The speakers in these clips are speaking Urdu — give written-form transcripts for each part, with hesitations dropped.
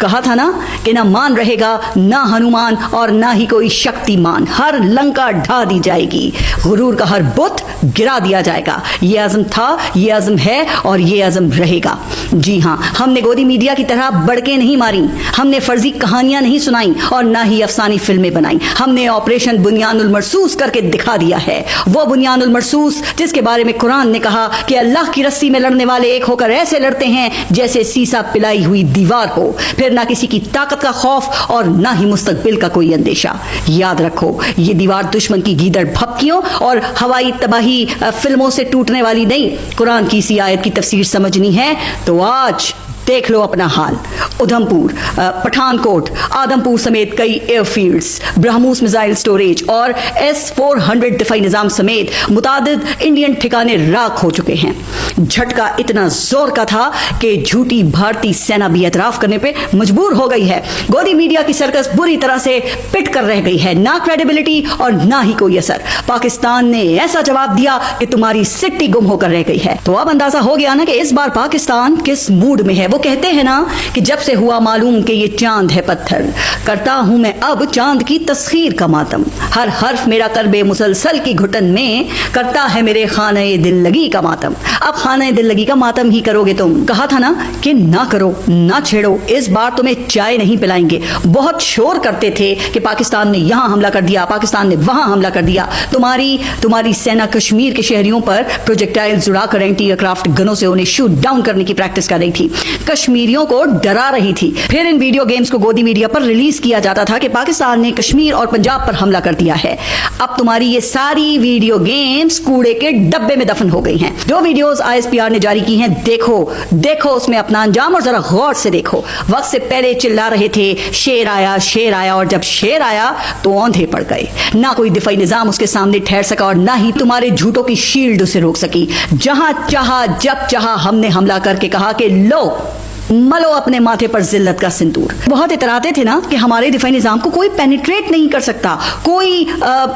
کہا تھا نا کہ نہ مان رہے گا نہ ہنومان اور نہ ہی کوئی شکتیمان، ہر لنکا ڈھا دی جائے گی، غرور کا ہر بت گرا دیا جائے گا۔ یہ عزم تھا، یہ عزم ہے اور یہ عزم رہے گا۔ جی ہاں، ہم نے گودی میڈیا کی طرح بڑکیں نہیں ماری، ہم نے فرضی کہانیاں نہیں سنائیں اور نہ ہی افسانی فلمیں بنائیں، ہم نے آپریشن بنیان المرصوص کر کے دکھا دیا ہے، وہ بنیان المرصوص جس کے بارے میں قرآن نے کہا کہ اللہ کی رسی میں لڑنے والے ایک ہو کر ایسے لڑتے ہیں جیسے سیسا پلائی ہوئی دیوار ہو، پھر نہ کسی کی طاقت کا خوف اور نہ ہی مستقبل کا کوئی اندیشہ۔ یاد رکھو، یہ دیوار دشمن کی گیدڑ بھپکیوں اور ہوائی تباہی فلموں سے ٹوٹنے والی نہیں۔ قرآن کی اسی آیت کی تفسیر سمجھنی ہے تو آج دیکھ لو اپنا حال۔ ادھمپور، پٹھان کوٹ، آدم پور سمیت کئی year fields, BrahMos missile storage اور S-400 دفاعی نظام سمیت متعدد انڈین ٹھکانے راکھ ہو چکے ہیں۔ جھٹکا اتنا زور کا تھا کہ جھوٹی بھارتی سینا بھی اعتراف کرنے پہ مجبور ہو گئی ہے۔ گودی میڈیا کی سرکس بری طرح سے پٹ کر رہ گئی ہے، نہ کریڈیبلٹی اور نہ ہی کوئی اثر۔ پاکستان نے ایسا جواب دیا کہ تمہاری سٹی گم ہو کر رہ گئی ہے۔ تو اب اندازہ ہو گیا نا کہ اس بار پاکستان کس موڈ میں ہے۔ وہ کہتے ہیں نا کہ جب سے ہوا معلوم کہ یہ چاند ہے پتھر، کرتا ہوں میں اب چاند کی تسخیر کا ماتم، ہر حرف میرا کرب مسلسل کی گھٹن میں کرتا ہے میرے خانہ دل لگی کا ماتم۔ اب خانہ دل لگی کا ماتم ہی کرو گے تم۔ کہا تھا نا کہ نہ کرو، نہ چھیڑو، اس بار تمہیں چائے نہیں پلائیں گے۔ بہت شور کرتے تھے کہ پاکستان نے یہاں حملہ کر دیا، پاکستان نے وہاں حملہ کر دیا۔ تمہاری سینا کشمیر کے شہریوں پر پروجیکٹائل اڑا کر اینٹی ایئر کرافٹ گنوں سے انہیں شوٹ ڈاؤن کرنے کی پریکٹس کر رہی تھی، کشمیریوں کو ڈرا رہی تھی۔ پھر ان ویڈیو گیمز کو گودی میڈیا پر ریلیز کیا جاتا تھا کہ پاکستان نے کشمیر اور پنجاب پر حملہ کر دیا ہے۔ اب تمہاری یہ ساری ویڈیو گیمز کوڑے کے ڈبے میں دفن ہو گئی ہیں۔ جو ویڈیوز ISPR نے جاری کی ہیں دیکھو اس میں اپنا انجام اور ذرا غور سے دیکھو۔ وقت سے پہلے چلا رہے تھے شیر آیا اور جب شیر آیا تو اوندھے پڑ گئے۔ نہ کوئی دفاعی نظام اس کے سامنے ٹھہر سکا اور نہ ہی تمہارے جھوٹوں کی شیلڈ اسے روک سکی۔ جہاں چاہا جب چاہا ہم نے حملہ کر کے کہا کہ لو ملو اپنے ماتھے پر ذلت کا سندور۔ بہت اتراتے تھے نا کہ ہمارے دفاعی نظام کو کوئی پینیٹریٹ نہیں کر سکتا، کوئی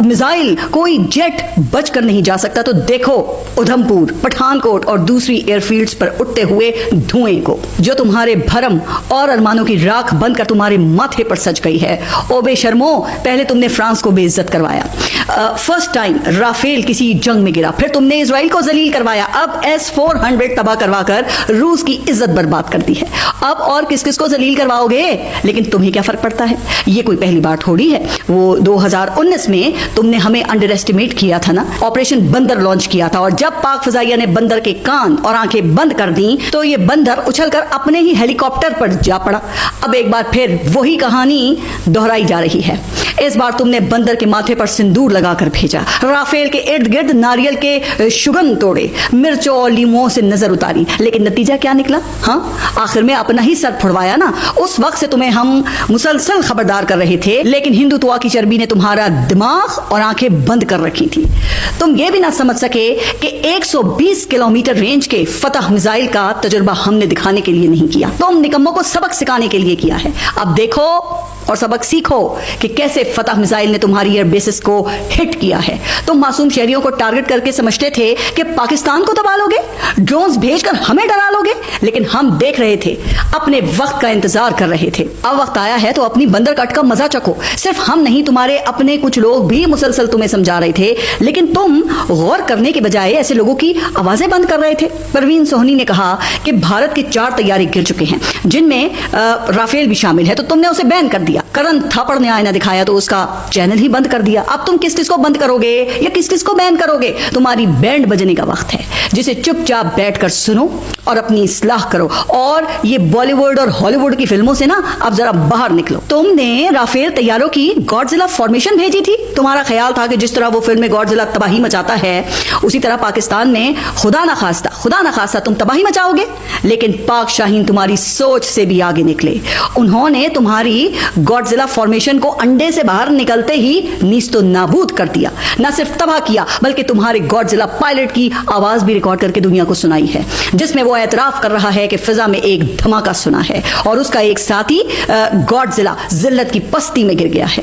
میزائل، کوئی جیٹ بچ کر نہیں جا سکتا۔ تو دیکھو ادھمپور، پٹھان کوٹ اور دوسری ایئر فیلڈز پر اٹھتے ہوئے دھوئیں کو، جو تمہارے بھرم اور ارمانوں کی راکھ بن کر تمہارے ماتھے پر سج گئی ہے۔ او بے شرمو، پہلے تم نے فرانس کو بے عزت کروایا، فرسٹ ٹائم رافیل کسی جنگ میں گرا، پھر تم نے اسرائیل کو ذلیل کروایا، اب S-400 تباہ کروا کر روس کی عزت برباد کر دی ہے۔ اب اور کس کو ذلیل کرواؤ گے؟ لیکن تمہیں کیا فرق پڑتا ہے؟ یہ کوئی پہلی بار تھوڑی ہے۔ وہ 2019 میں تم نے ہمیں انڈر ایسٹیمیٹ کیا تھا نا، آپریشن بندر لانچ کیا تھا، اور جب پاک فضائیہ نے بندر کے کان اور آنکھیں بند کر دیں تو یہ بندر اچھل کر اپنے ہی ہیلی کاپٹر پر جا پڑا۔ اب ایک بار پھر وہی کہانی دہرائی جا رہی ہے۔ اس بار تم نے بندر کے ماتھے پر سندور لگا کر بھیجا، رافیل کے ارد گرد ناریل کے شگن توڑے، مرچوں اور لیموں سے نظر اتاری، لیکن نتیجہ کیا نکلا؟ ہاں، آخر میں اپنا ہی سر پھڑوایا نا۔ اس وقت سے تمہیں ہم مسلسل خبردار کر رہے تھے، لیکن ہندوتوا کی چربی نے تمہارا دماغ اور آنکھیں بند کر رکھی تھی۔ تم یہ بھی نہ سمجھ سکے کہ 120 کلومیٹر رینج کے فتح میزائل کا تجربہ ہم نے دکھانے کے لیے نہیں کیا، تم نکموں کو سبق سکھانے کے لیے کیا ہے۔ اب دیکھو اور سبق سیکھو کہ کیسے فتح میزائل نے تمہاری ایئر بیسز کو ہٹ کیا ہے۔ تم معصوم شہریوں کو ٹارگٹ کر کے سمجھتے تھے کہ پاکستان کو دبا لو گے، ڈرونز بھیج کر ہمیں ڈرا لو گے، لیکن ہم دیکھ رہے تھے، اپنے وقت کا انتظار کر رہے تھے۔ اب وقت آیا ہے تو اپنی بندر کٹ کا مزہ چکھو۔ صرف ہم نہیں، تمہارے اپنے کچھ لوگ بھی مسلسل تمہیں سمجھا رہے تھے، لیکن تم غور کرنے کے بجائے ایسے لوگوں کی آوازیں بند کر رہے تھے۔ پروین سوہنی نے کہا کہ بھارت کے 4 طیارے گر چکے ہیں، جن میں رافیل بھی شامل ہے، تو تم نے اسے بین کر دیا۔ کرن تھاپڑ نے آئینہ دکھایا تو اس کا چینل ہی بند کر دیا۔ اب تم کس کو بند کرو گے یا کس کو بین کرو گے؟ تمہاری بینڈ بجنے کا وقت ہے، جسے چپ چاپ بیٹھ کر سنو اور اپنی اصلاح کرو، اور یہ بالی ووڈ اور ہالی ووڈ کی فلموں سے نا اب ذرا باہر نکلو۔ تم نے رافیل طیاروں کی گاڈزیلا فارمیشن بھیجی تھی۔ تمہارا خیال تھا کہ جس طرح وہ فلم میں گاڈزیلا تباہی مچاتا ہے، اسی طرح پاکستان میں خدا نہ خواستہ تم تباہی مچاؤ گے، لیکن پاک شاہین تمہاری سوچ سے بھی آگے نکلے۔ انہوں نے تمہاری گاڈزیلا فارمیشن کو انڈے سے باہر نکلتے ہی نیست و نابود کر دیا۔ نہ صرف تباہ کیا بلکہ تمہارے گاڈزیلا پائلٹ کی آواز بھی ریکارڈ کر کے دنیا کو سنائی ہے، جس میں وہ اعتراف کر رہا ہے کہ فضا میں ایک دھماکہ سنا ہے اور اس کا ایک ساتھی گاڈزیلا ذلت کی پستی میں گر گیا ہے۔